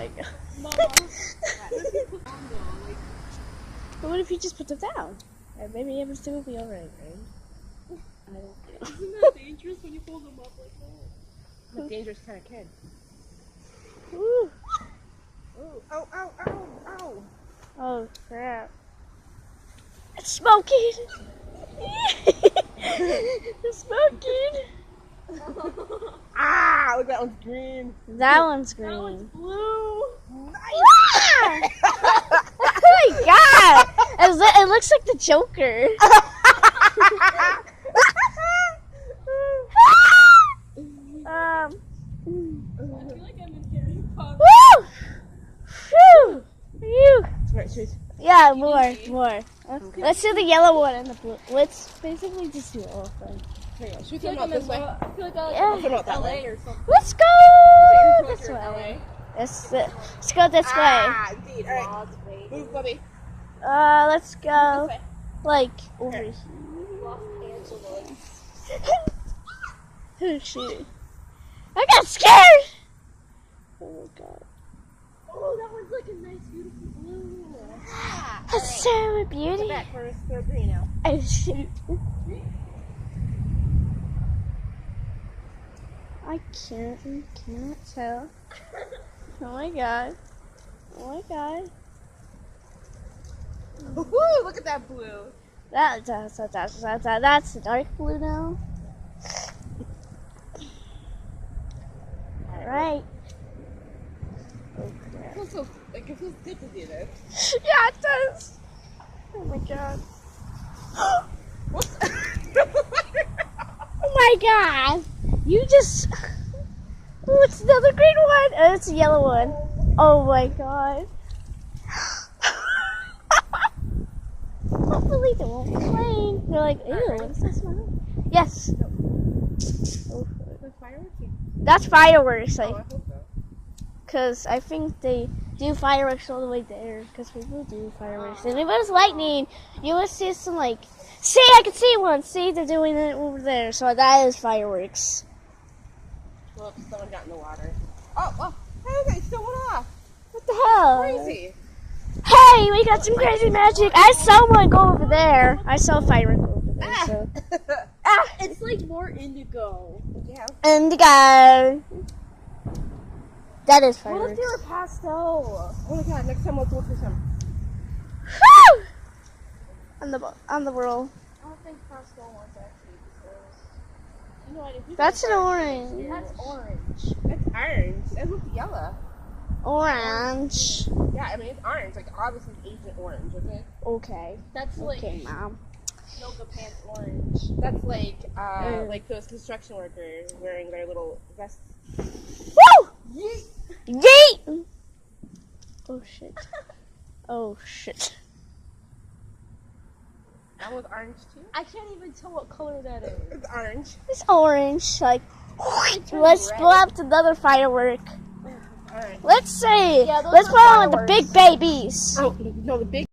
my god. Mama. But what if you just put them down? And maybe everything will be alright, right? I don't know. Isn't that dangerous when you hold them up like that? I'm a dangerous kind of kid. Ooh. Ooh. Ow, ow, ow, ow. Oh crap. It's smoking! It's smoking! Ah, look, that one's green. That one's green. That one's blue. Nice. Oh my god! It looks like the Joker. I feel like I'm in Harry Potter. Woo! Phew! Phew! Alright, should Yeah, more. Let's do the yellow one and the blue. Let's basically just do all of them. we should we I feel come like out this way? I feel like Yeah. I'm Put 'em in out that LA way. or something. Let's go You're this in way. LA. Let's go this way. Ah, indeed. Alright. Move, Bubby. Let's go This way. like over here. Los Angeles. Oh shit! I got scared. Oh my god! Oh, that one's like a nice, beautiful blue. That's so beauty. Back, we're green now. Oh shoot! I can't tell. Oh my god! Oh my god! Woohoo! Look at that blue. That's dark blue now. All right. It feels so, like, it feels good to do this. Yeah, it does. Oh my god. Whoops. Oh my god. You just. Oh, it's another green one. Oh, it's a yellow one. Oh my god. Hopefully they won't complain. They're like, ew, what is that smell? Yes. Oh, The fireworks? that's fireworks. Oh, I hope so. Because I think they do fireworks all the way there. Because people do fireworks. And if it was lightning, you would see some like, see, I can see one. See, they're doing it over there. So that is fireworks. Whoops, someone got in the water. Oh, hey, they still went off. What the hell? Crazy. Hey, we got some crazy magic. I saw one go over there. I saw a firework over there. So. It's like more indigo. Yeah. Indigo. That is What if fireworks. they were pastel? Oh my god, next time let's look for some. Woo! On the roll. I don't think pastel ones actually because you know what? If you That's an orange. That's orange. It's orange. It looks yellow. Orange. Yeah, I mean, it's orange. Like, obviously Agent Orange, isn't it? Okay. That's like Okay, Mom. yoga pants orange. That's like those construction workers wearing their little vests. Woo! Yeet! Oh shit. Oh shit. That was orange too. I can't even tell what color that is. It's orange. It's orange. Like, let's blow up another firework. Alright. Let's see. Yeah, those Let's are blow on the fireworks. big babies. Oh, no, the big